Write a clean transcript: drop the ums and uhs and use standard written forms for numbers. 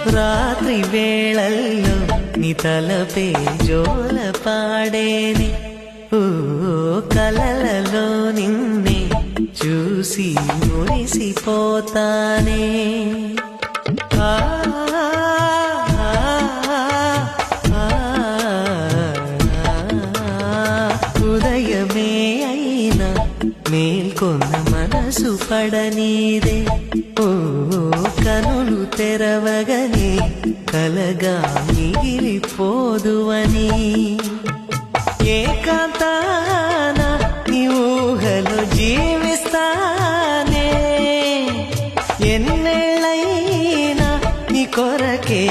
రాత్రి వేళల్లో నీ తలపే జోల పాడేనే ఓ కలలలో నిన్నే చూసి మురిసిపోతానే ఆ ఉదయమే అయినా మేల్కొన్న మనసు పడనీదే ఓ కనులు తెరవగనే కలగా మిగిలిపోదువని ఏకాంతాన నీ ఊహలో జీవిస్తానే ఎన్నేళ్ళైనా నీ కొరకే